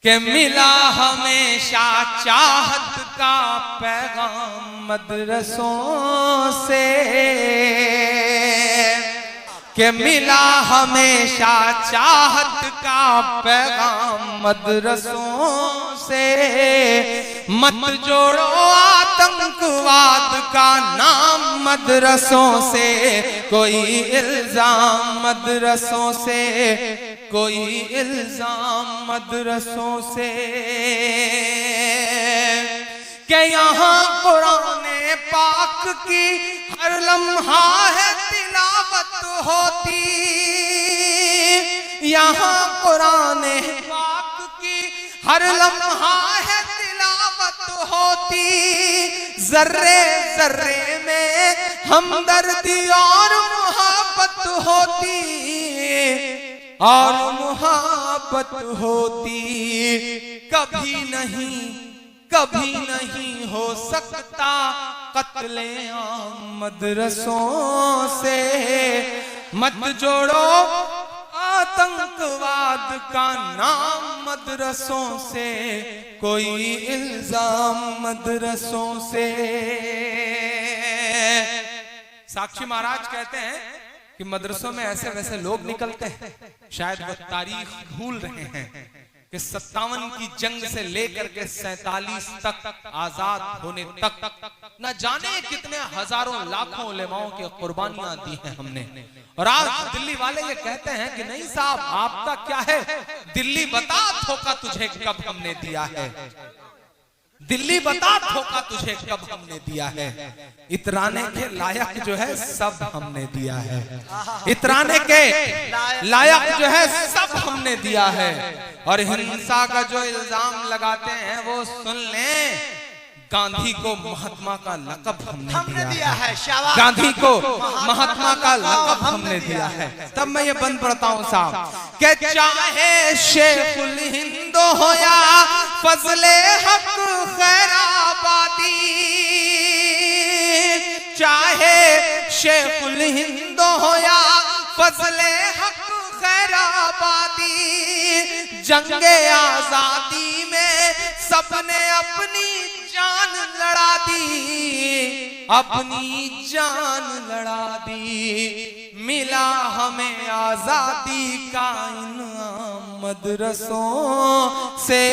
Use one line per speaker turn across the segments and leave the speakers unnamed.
कि मिला हमेशा चाहत का पैगाम मदरसों से, कि मिला हमेशा चाहत का पैगाम मदरसों से। मत जोड़ो आतंकवाद का नाम मदरसों से, कोई इल्जाम मदरसों से, कोई इल्जाम मदरसों से। कि यहाँ कुरान पाक की हर लम्हा है तिलावत होती, यहाँ कुरान पाक की हर लम्हा है तिलावत होती। जर्रे जर्रे में हमदर्दी और मोहब्बत होती, और मोहब्बत होती। कभी नहीं हो सकता कत्ले-आम मदरसों से। मत जोड़ो आतंकवाद का नाम मदरसों से, कोई इल्जाम मदरसों से। साक्षी महाराज कहते हैं कि मदरसों में ऐसे वैसे लोग निकलते हैं, शायद वो तारीख भूल रहे हैं कि 57 की जंग से लेकर के 47 तक आजाद होने तक न जाने कितने हजारों लाखों उलेमाओं की कुर्बानियां दी हैं हमने। और आज दिल्ली वाले ये कहते हैं कि नहीं साहब आपका क्या है, दिल्ली बता धोखा तुझे कब हमने दिया है, दिल्ली बता धोखा तुझे कब हमने दिया है। इतराने के लायक जो है सब हमने दिया है, इतराने के लायक जो है सब हमने दिया है। और हिंसा का जो इल्जाम लगाते हैं वो सुन लें, गांधी को महात्मा का लक़ब हमने दिया है, गांधी को महात्मा का लक़ब हमने दिया है। तब मैं ये बंद पढ़ता हूँ साहब, कि चाहे शेखुल हिंद हो या फजले हक खैराबादी, चाहे शेखुल हिंद हो या फजले हक खैराबादी, जंगे आजादी में सबने अपनी जान लड़ा दी, अपनी जान लड़ा दी। मिला हमें आजादी का इनाम मदरसों से।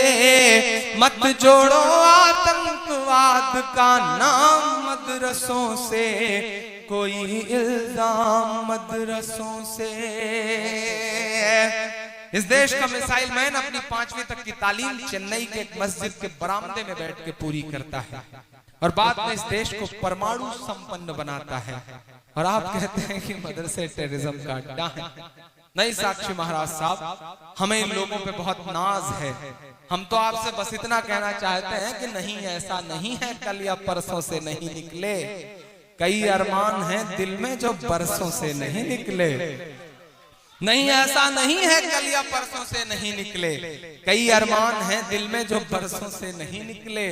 मत जोड़ो आतंकवाद का नाम मदरसों से, कोई इल्जाम मदरसों से। इस देश का मिसाइल मैन अपनी 5वीं तक की तालीम चेन्नई के एक मस्जिद के बरामदे में बैठ के पूरी करता है, और बाद में इस देश को परमाणु संपन्न बनाता है। और आप कहते हैं कि मदरसे टेररिज्म का अड्डा है। नहीं साक्षी महाराज साहब, हमें इन लोगों पे बहुत नाज है। हम तो आपसे बस इतना कहना चाहते हैं कि नहीं, ऐसा नहीं है कल या परसों से नहीं निकले। कई अरमान हैं दिल में जो बरसों से नहीं निकले। नहीं, ऐसा नहीं है कल या परसों से नहीं निकले। कई अरमान हैं दिल में जो बरसों से नहीं निकले।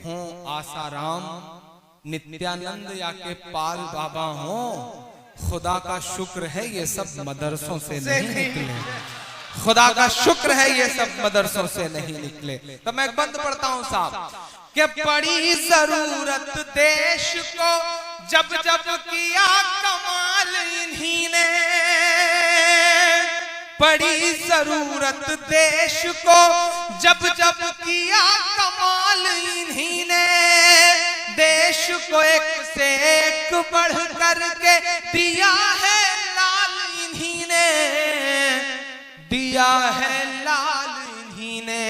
हों आसाराम नित्यानंद या के पाल बाबा हो, खुदा का शुक्र है ये सब मदरसों से नहीं निकले। खुदा का शुक्र है ये सब मदरसों से नहीं निकले। तो मैं बंद पढ़ता हूँ साहब, कि पड़ी जरूरत देश को जब जब किया कमाल इन्हीं ने, पड़ी जरूरत देश को जब जब किया कमाल इन्हीं ने। देश को एक से एक बढ़ करके दिया है लाल इन्हीं ने, दिया है लाल इन्हीं ने।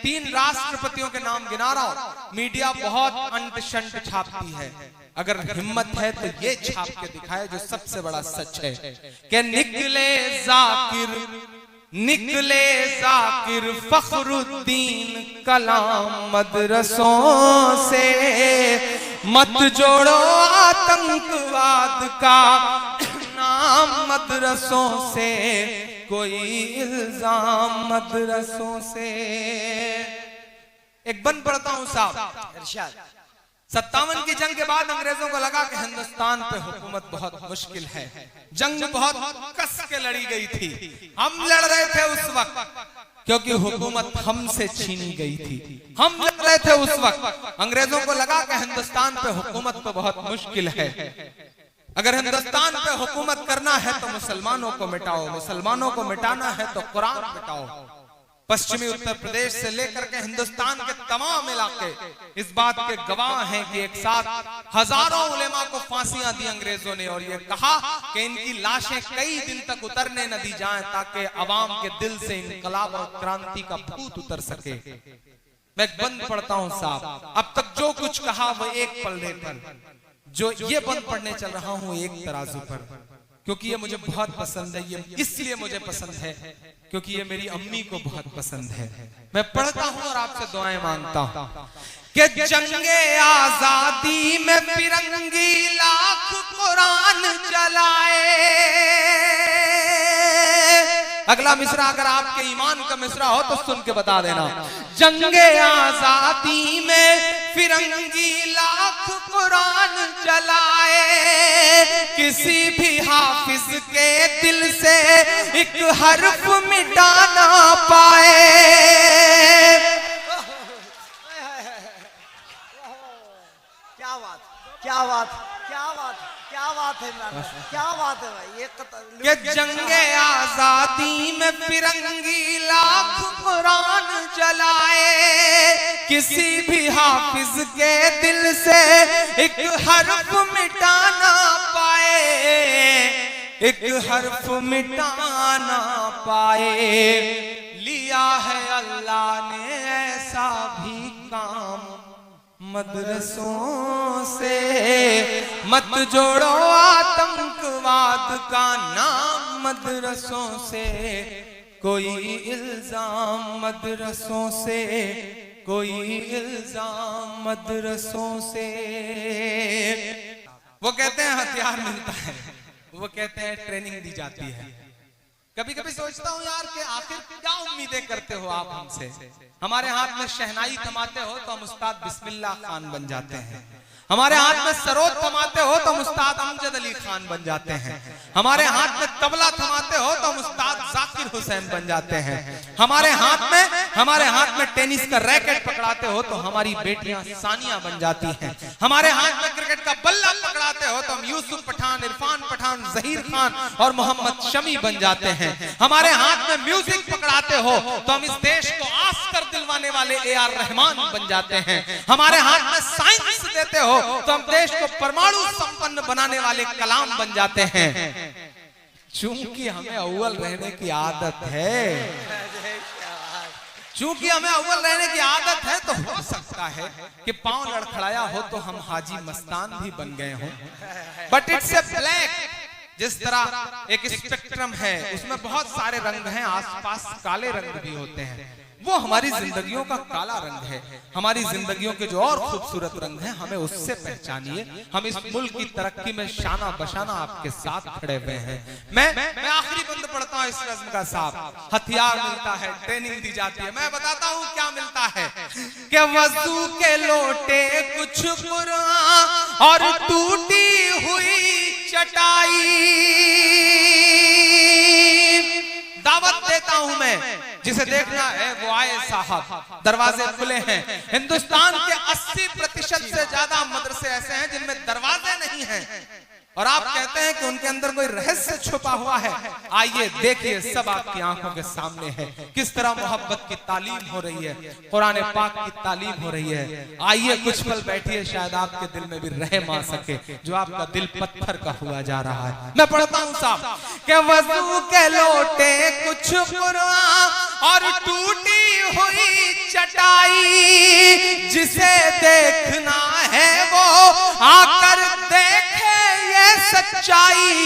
3 राष्ट्रपतियों के नाम गिना रहा हूं। मीडिया बहुत अंट शंट छापती है, अगर हिम्मत है तो ये छाप के दिखाए जो सबसे बड़ा सच है, कि निकले जाकिर फखरुद्दीन कलाम मदरसों से। मत जोड़ो आतंकवाद का नाम मदरसों से, कोई इल्जाम मदरसों से। एक बंद पढ़ता हूं साहब, इरशाद। 57 की जंग के बाद अंग्रेजों को लगा कि हिंदुस्तान पे हुकूमत बहुत मुश्किल है। जंग बहुत कस के लड़ी गई थी। हम लड़ रहे थे उस वक्त क्योंकि हुकूमत हमसे छीनी गई थी। हम लड़ रहे थे उस वक्त, अंग्रेजों को लगा कि हिंदुस्तान पे हुकूमत तो बहुत मुश्किल है, अगर हिंदुस्तान पे हुकूमत करना है तो मुसलमानों को मिटाओ, मुसलमानों को मिटाना है तो कुरान मिटाओ। पश्चिमी उत्तर प्रदेश से लेकर के हिंदुस्तान के तमाम इलाके इस बात के गवाह हैं कि एक साथ हजारों उलेमा को फांसियां दी अंग्रेजों ने, और ये कहा कि इनकी लाशें कई दिन तक उतरने न दी जाएं ताकि अवाम के दिल से इनकलाब और क्रांति का भूत उतर सके। मैं बंद पढ़ता हूं साहब, अब तक जो कुछ कहा वो एक पलड़े पर, जो ये बंद पढ़ने चल रहा हूं एक तराजू पर, क्योंकि ये मुझे बहुत पसंद है। ये इसलिए मुझे पसंद है क्योंकि ये मेरी अम्मी को बहुत पसंद है। मैं पढ़ता हूं और आपसे दुआएं मांगता हूं कि जंगे आजादी में फिरंगी लाख कुरान चलाए। अगला मिसरा अगर आपके ईमान का मिसरा हो तो सुन के बता देना। जंगे आजादी में फिरंगी लाख कुरान चलाए, किसी भी हाफिज के दिल से एक हर्फ मिटा ना पाए।
क्या बात, क्या बात, क्या बात, क्या बात है, क्या बात है भाई।
ये जंगे आजादी में फिरंगी लाख कुरान चलाए, किसी भी हाफिज के दिल से एक हर्फ मिटा ना पाए, एक हर्फ मिटा ना पाए। लिया है अल्लाह ने ऐसा भी काम मदरसों से, मत जोड़ो आतंकवाद का नाम मदरसों से, कोई इल्जाम मदरसों से, कोई इल्जाम मदरसों से। वो कहते हैं हथियार मिलता है, वो कहते हैं ट्रेनिंग दी जाती है। कभी कभी सोचता हूँ यार कि आखिर क्या उम्मीदें करते हो आप हमसे। हमारे हाथ में शहनाई थमाते हो तो हम उस्ताद बिस्मिल्लाह खान बन जाते हैं, हमारे हाथ में सरोद थमाते हो तो हम उस्ताद अमजद अली खान बन जाते हैं, हमारे हाथ में तबला थमाते हो तो हम उस्ताद जाकिर हुसैन बन जाते हैं, हमारे हाथ में टेनिस का रैकेट पकड़ाते हो तो हमारी बेटियां सानिया बन जाती हैं, हमारे हाथ में क्रिकेट का बल्ला पकड़ाते हो तो हम यूसुफ पठान, इरफान पठान, जहीर खान और मोहम्मद शमी बन जाते हैं, हमारे हाथ में म्यूजिक पकड़ाते हो तो हम इस देश को आस्कर दिलवाने वाले ए.आर. रहमान बन जाते हैं, हमारे हाथ में साइंस देते हो तो हम देश को परमाणु संपन्न बनाने वाले कलाम बन जाते हैं। चूंकि हमें अव्वल रहने की आदत है, चूंकि हमें अव्वल रहने की आदत है तो हो सकता है कि पांव लड़खड़ाया हो तो हम हाजी मस्तान भी बन गए हों। बट इट्स ए ब्लैक, जिस तरह एक स्पेक्ट्रम है उसमें बहुत सारे रंग हैं, आसपास काले रंग भी होते हैं, वो हमारी जिंदगियों का काला रंग है। हमारी जिंदगियों के जो और खूबसूरत रंग हैं हमें उससे पहचानिए। हम इस मुल्क की तरक्की में शाना बशाना आपके साथ खड़े हुए हैं। मैं आखिरी बंद पढ़ता हूँ इस नज़्म का साहब। हथियार मिलता है, ट्रेनिंग दी जाती है। मैं बताता हूँ क्या मिलता है कि वजू के लोटे कुछ कुरान और टूटी हुई चटाई। दावत देता हूं मैं, जिसे देखना है वो आए साहब, दरवाजे खुले हैं। हिंदुस्तान के 80% से ज्यादा मदरसे ऐसे हैं जिनमें दरवाजे नहीं हैं, और आप कहते हैं कि उनके अंदर कोई रहस्य छुपा हुआ है। आइए देखिए, सब आपकी आंखों के सामने है किस तरह मोहब्बत की तालीम हो रही है, कुरान पाक की तालीम हो रही है। आइए कुछ पल बैठिए, शायद आपके दिल में भी रहम आ सके जो आपका दिल पत्थर का हुआ जा रहा है। मैं पढ़ता हूँ साहब कि वजू के लोटे कुछ कुरान और टूटी हुई चटाई, जिसे देखना है वो आकर देखे सच्चाई,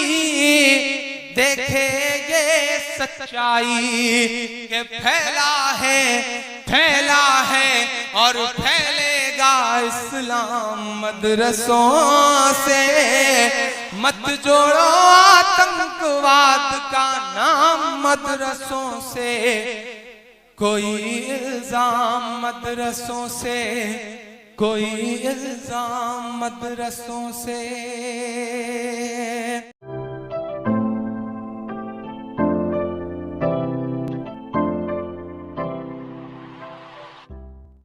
देखे ये सच्चाई के फैला है और फैलेगा इस्लाम मदरसों से। मत जोड़ो आतंकवाद का नाम मदरसों से, कोई इल्जाम मदरसों से, कोई इल्जाम मदरसों से।